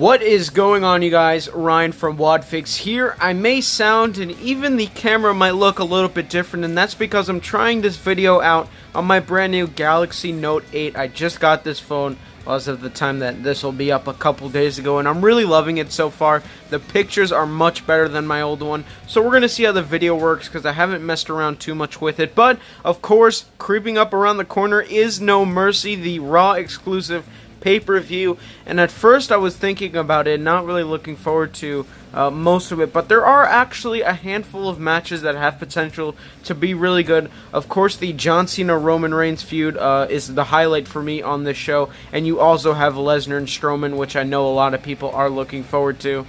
What is going on, you guys? Ryan from Wadfix here. I may sound and even the camera might look a little bit different, and that's because I'm trying this video out on my brand new Galaxy Note 8. I just got this phone as of the time that this will be up a couple days ago, and I'm really loving it so far. The pictures are much better than my old one, so we're going to see how the video works because I haven't messed around too much with it. But, of course, creeping up around the corner is No Mercy, the Raw exclusive pay-per-view, and at first I was thinking about it, not really looking forward to most of it, but there are actually a handful of matches that have potential to be really good. Of course, the John Cena-Roman Reigns feud is the highlight for me on this show, and you also have Lesnar and Strowman, which I know a lot of people are looking forward to.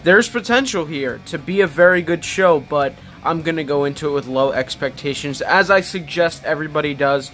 There's potential here to be a very good show, but I'm going to go into it with low expectations, as I suggest everybody does,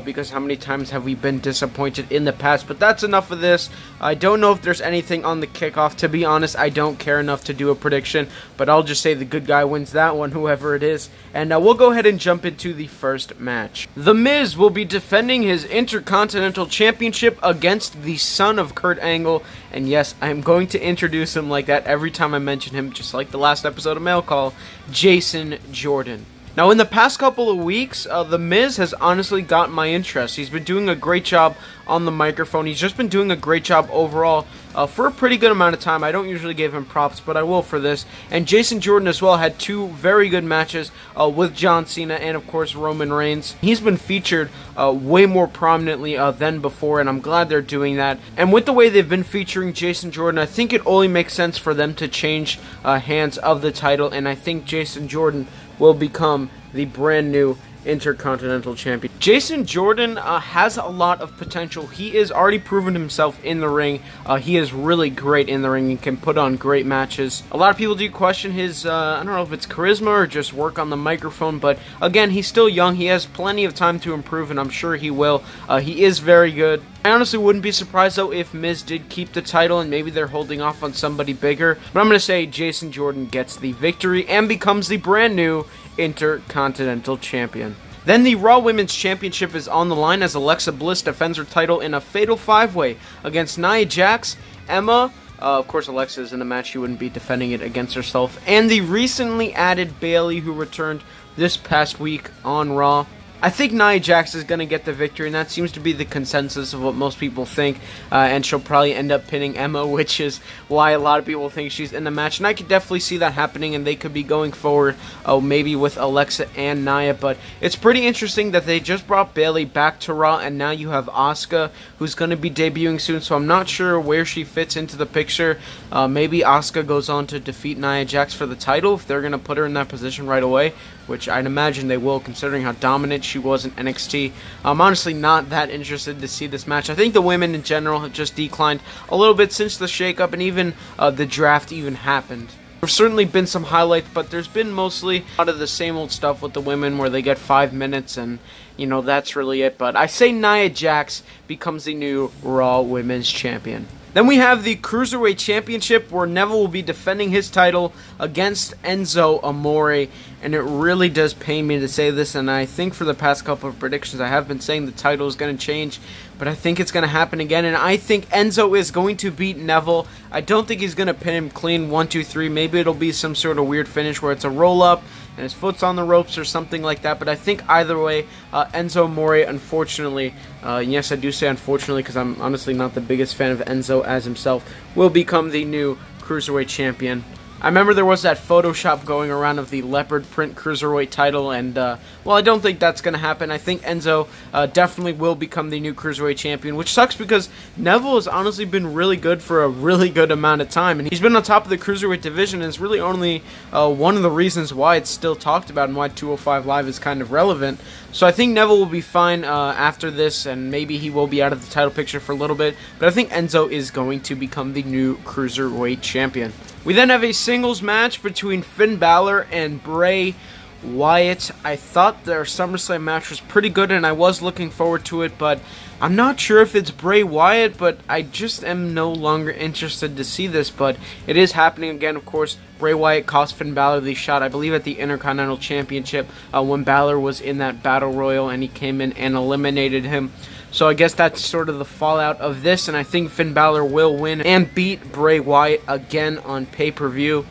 because how many times have we been disappointed in the past? But that's enough of this. I don't know if there's anything on the kickoff. To be honest, I don't care enough to do a prediction, but I'll just say the good guy wins that one, whoever it is. And we'll go ahead and jump into the first match. The Miz will be defending his Intercontinental Championship against the son of Kurt Angle. And yes, I am going to introduce him like that every time I mention him, just like the last episode of Mail Call, Jason Jordan. Now, in the past couple of weeks, The Miz has honestly got my interest. He's been doing a great job on the microphone. He's just been doing a great job overall for a pretty good amount of time. I don't usually give him props, but I will for this. And Jason Jordan as well had two very good matches with John Cena and, of course, Roman Reigns. He's been featured way more prominently than before, and I'm glad they're doing that. And with the way they've been featuring Jason Jordan, I think it only makes sense for them to change hands of the title, and I think Jason Jordan will become the brand new Intercontinental Champion. Jason Jordan has a lot of potential. He has already proven himself in the ring. He is really great in the ring and can put on great matches. A lot of people do question his, I don't know if it's charisma or just work on the microphone, but again, he's still young. He has plenty of time to improve, and I'm sure he will. He is very good. I honestly wouldn't be surprised, though, if Miz did keep the title and maybe they're holding off on somebody bigger. But I'm going to say Jason Jordan gets the victory and becomes the brand new Intercontinental Champion. Then the Raw Women's Championship is on the line as Alexa Bliss defends her title in a fatal five-way against Nia Jax, Emma, of course Alexa is in the match, she wouldn't be defending it against herself, and the recently added Bayley, who returned this past week on Raw. I think Nia Jax is going to get the victory, and that seems to be the consensus of what most people think, and she'll probably end up pinning Emma, which is why a lot of people think she's in the match, and I could definitely see that happening, and they could be going forward, maybe with Alexa and Nia, but it's pretty interesting that they just brought Bayley back to Raw, and now you have Asuka, who's going to be debuting soon, so I'm not sure where she fits into the picture. Maybe Asuka goes on to defeat Nia Jax for the title, if they're going to put her in that position right away, which I'd imagine they will, considering how dominant she was in NXT. I'm honestly not that interested to see this match. I think the women in general have just declined a little bit since the shakeup and even the draft even happened. There's certainly been some highlights, but there's been mostly a lot of the same old stuff with the women where they get 5 minutes and, you know, that's really it. But I say Nia Jax becomes the new Raw Women's Champion. Then we have the Cruiserweight Championship, where Neville will be defending his title against Enzo Amore, and it really does pain me to say this, and I think for the past couple of predictions I have been saying the title is going to change, but I think it's going to happen again, and I think Enzo is going to beat Neville. I don't think he's going to pin him clean 1, 2, 3. Maybe it'll be some sort of weird finish where it's a roll-up and his foot's on the ropes or something like that, but I think either way, Enzo Amore, unfortunately, yes I do say unfortunately because I'm honestly not the biggest fan of Enzo as himself, will become the new Cruiserweight Champion. I remember there was that Photoshop going around of the leopard print Cruiserweight title, and, well, I don't think that's going to happen. I think Enzo definitely will become the new Cruiserweight Champion, which sucks because Neville has honestly been really good for a really good amount of time, and he's been on top of the Cruiserweight division, and it's really only one of the reasons why it's still talked about and why 205 Live is kind of relevant. So I think Neville will be fine after this, and maybe he will be out of the title picture for a little bit, but I think Enzo is going to become the new Cruiserweight Champion. We then have a singles match between Finn Balor and Bray Wyatt. I thought their SummerSlam match was pretty good, and I was looking forward to it, but I'm not sure if it's Bray Wyatt, but I just am no longer interested to see this, but it is happening again, of course. Bray Wyatt cost Finn Balor the shot, I believe, at the Intercontinental Championship when Balor was in that Battle Royal, and he came in and eliminated him. So I guess that's sort of the fallout of this, and I think Finn Balor will win and beat Bray Wyatt again on pay-per-view.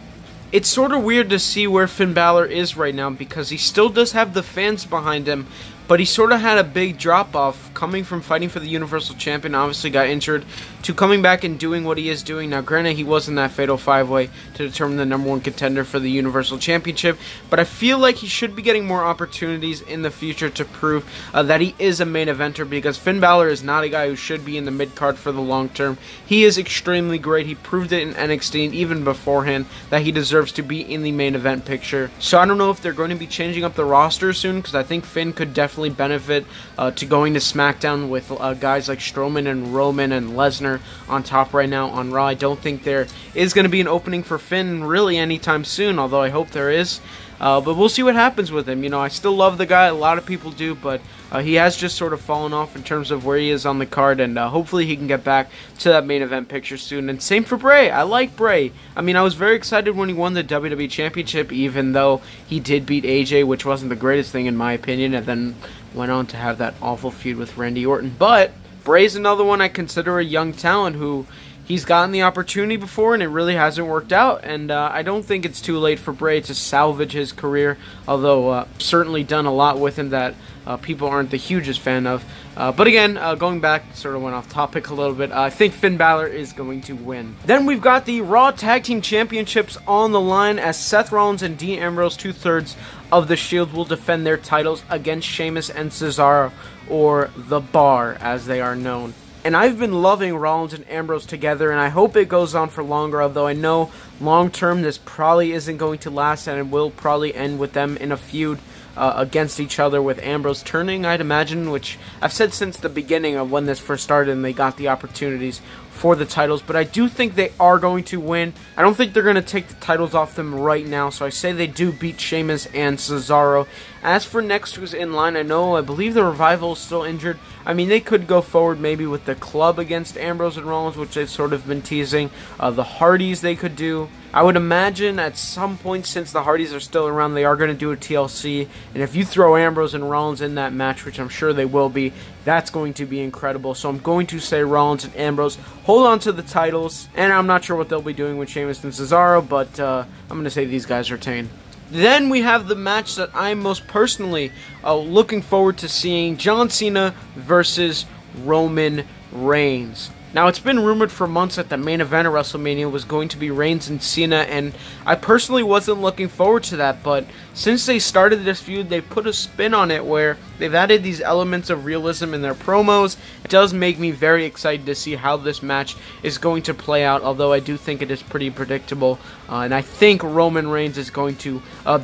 It's sort of weird to see where Finn Balor is right now because he still does have the fans behind him, but he sort of had a big drop-off coming from fighting for the Universal Champion, obviously got injured, to coming back and doing what he is doing. Now, granted, he was in that Fatal 5-Way to determine the #1 contender for the Universal Championship, but I feel like he should be getting more opportunities in the future to prove that he is a main eventer, because Finn Balor is not a guy who should be in the mid-card for the long term. He is extremely great. He proved it in NXT and even beforehand that he deserves to be in the main event picture. So I don't know if they're going to be changing up the roster soon, because I think Finn could definitely benefit to going to SmackDown with guys like Strowman and Roman and Lesnar on top right now on Raw. I don't think there is going to be an opening for Finn really anytime soon, although I hope there is. But we'll see what happens with him. You know, I still love the guy. A lot of people do, but he has just sort of fallen off in terms of where he is on the card, and hopefully he can get back to that main event picture soon. And same for Bray. I like Bray. I mean, I was very excited when he won the WWE Championship, even though he did beat AJ, which wasn't the greatest thing in my opinion, and then went on to have that awful feud with Randy Orton. But Bray's another one I consider a young talent who he's gotten the opportunity before and it really hasn't worked out, and I don't think it's too late for Bray to salvage his career, although certainly done a lot with him that people aren't the hugest fan of. But again, going back, sort of went off topic a little bit, I think Finn Balor is going to win. Then we've got the Raw Tag Team Championships on the line as Seth Rollins and Dean Ambrose, 2/3 of the Shield, will defend their titles against Sheamus and Cesaro, or The Bar as they are known. And I've been loving Rollins and Ambrose together, and I hope it goes on for longer, although I know long-term this probably isn't going to last, and it will probably end with them in a feud against each other, with Ambrose turning, I'd imagine, which I've said since the beginning of when this first started and they got the opportunities for the titles, but I do think they are going to win. I don't think they're going to take the titles off them right now, so I say they do beat Sheamus and Cesaro. As for next who's in line, I believe the Revival is still injured. I mean, they could go forward maybe with the Club against Ambrose and Rollins, which they've sort of been teasing. The Hardys they could do. I would imagine at some point, since the Hardys are still around, they are going to do a TLC. And if you throw Ambrose and Rollins in that match, which I'm sure they will be, that's going to be incredible. So I'm going to say Rollins and Ambrose hold on to the titles. And I'm not sure what they'll be doing with Sheamus and Cesaro, but I'm going to say these guys retain. Then we have the match that I'm most personally looking forward to seeing, John Cena versus Roman Reigns. Now, it's been rumored for months that the main event of WrestleMania was going to be Reigns and Cena, and I personally wasn't looking forward to that, but since they started this feud, they put a spin on it where they've added these elements of realism in their promos. It does make me very excited to see how this match is going to play out, although I do think it is pretty predictable, and I think Roman Reigns is going to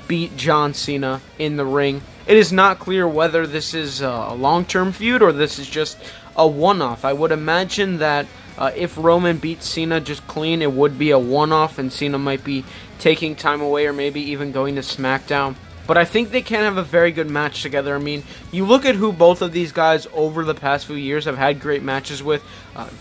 beat John Cena in the ring. It is not clear whether this is a long-term feud or this is just a one-off. I would imagine that if Roman beats Cena just clean, it would be a one-off, and Cena might be taking time away or maybe even going to SmackDown. But I think they can have a very good match together. I mean, you look at who both of these guys over the past few years have had great matches with.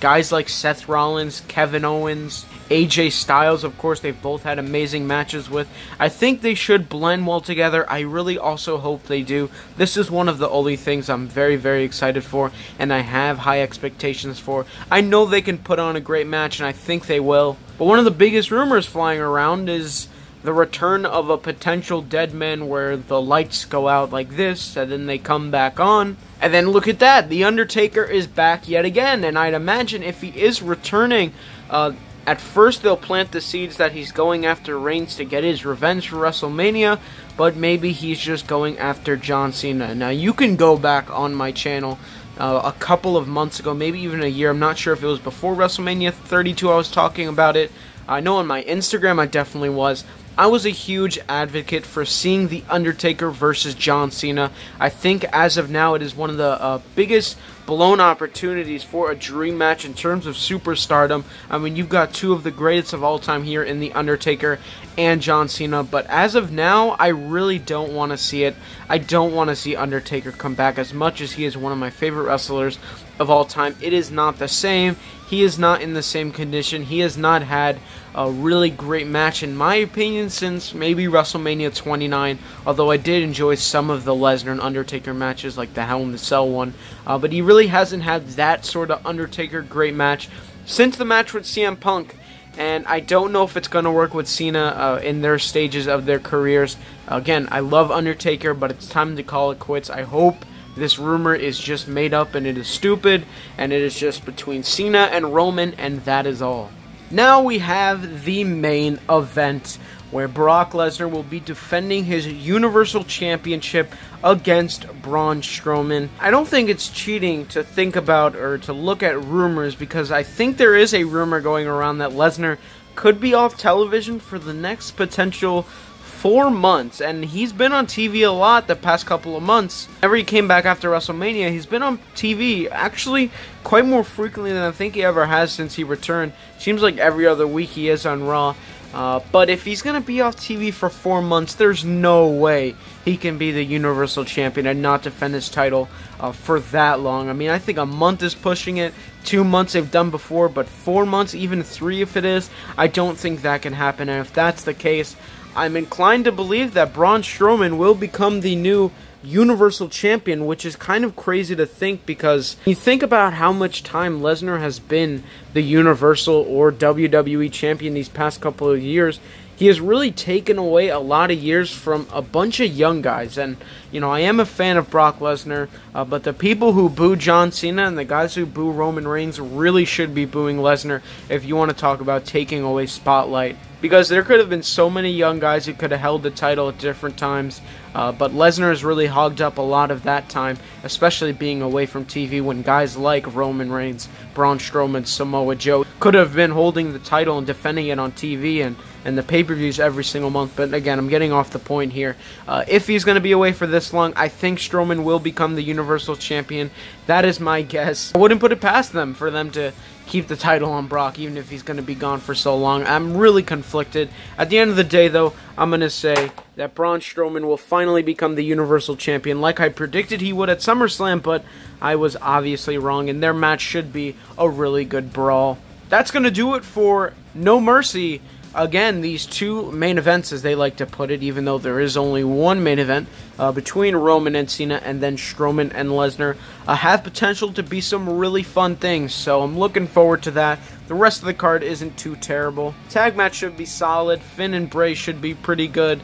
Guys like Seth Rollins, Kevin Owens, AJ Styles, of course, they've both had amazing matches with. I think they should blend well together. I really also hope they do. This is one of the only things I'm very, very excited for, and I have high expectations for. I know they can put on a great match, and I think they will. But one of the biggest rumors flying around is the return of a potential dead man where the lights go out like this and then they come back on. And then look at that, The Undertaker is back yet again, and I'd imagine if he is returning, at first they'll plant the seeds that he's going after Reigns to get his revenge for WrestleMania, but maybe he's just going after John Cena. Now, you can go back on my channel a couple of months ago, maybe even a year. I'm not sure if it was before WrestleMania 32 I was talking about it. I know on my Instagram I definitely was. I was a huge advocate for seeing The Undertaker versus John Cena. I think as of now it is one of the biggest blown opportunities for a dream match in terms of superstardom. I mean, you've got two of the greatest of all time here in The Undertaker and John Cena, but as of now, I really don't want to see it. I don't want to see Undertaker come back. As much as he is one of my favorite wrestlers of all time, it is not the same. He is not in the same condition. He has not had a really great match, in my opinion, since maybe WrestleMania 29, although I did enjoy some of the Lesnar and Undertaker matches, like the Hell in the Cell one, but he really really hasn't had that sort of Undertaker great match since the match with CM Punk. And I don't know if it's going to work with Cena in their stages of their careers. Again, I love Undertaker, but it's time to call it quits. I hope this rumor is just made up and it is stupid, and it is just between Cena and Roman, and that is all. Now we have the main event, where Brock Lesnar will be defending his Universal Championship against Braun Strowman. I don't think it's cheating to think about or to look at rumors, because I think there is a rumor going around that Lesnar could be off television for the next potential 4 months, and he's been on TV a lot the past couple of months. Whenever he came back after WrestleMania, he's been on TV actually quite more frequently than I think he ever has since he returned. Seems like every other week he is on Raw. But if he's going to be off TV for 4 months, there's no way he can be the Universal Champion and not defend his title for that long. I mean, I think a month is pushing it. 2 months they've done before, but 4 months, even 3 if it is, I don't think that can happen. And if that's the case, I'm inclined to believe that Braun Strowman will become the new Universal Champion, which is kind of crazy to think, because you think about how much time Lesnar has been the Universal or WWE Champion these past couple of years. He has really taken away a lot of years from a bunch of young guys. And, you know, I am a fan of Brock Lesnar, but the people who boo John Cena and the guys who boo Roman Reigns really should be booing Lesnar if you want to talk about taking away spotlight. Because there could have been so many young guys who could have held the title at different times, but Lesnar has really hogged up a lot of that time, especially being away from TV when guys like Roman Reigns, Braun Strowman, Samoa Joe could have been holding the title and defending it on TV and the pay-per-views every single month. But again, I'm getting off the point here. If he's going to be away for this long, I think Strowman will become the Universal Champion. That is my guess. I wouldn't put it past them for them to keep the title on Brock, even if he's going to be gone for so long. I'm really conflicted. At the end of the day, though, I'm going to say that Braun Strowman will finally become the Universal Champion, like I predicted he would at SummerSlam, but I was obviously wrong, and their match should be a really good brawl. That's going to do it for No Mercy. Again, these two main events, as they like to put it, even though there is only one main event between Roman and Cena and then Strowman and Lesnar, have potential to be some really fun things. So I'm looking forward to that. The rest of the card isn't too terrible. Tag match should be solid. Finn and Bray should be pretty good.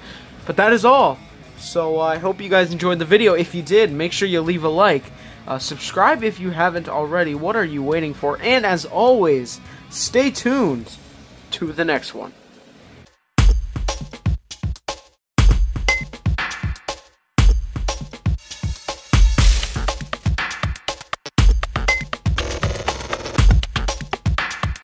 But that is all. So I hope you guys enjoyed the video. If you did, make sure you leave a like. Subscribe if you haven't already. What are you waiting for? And as always, stay tuned to the next one.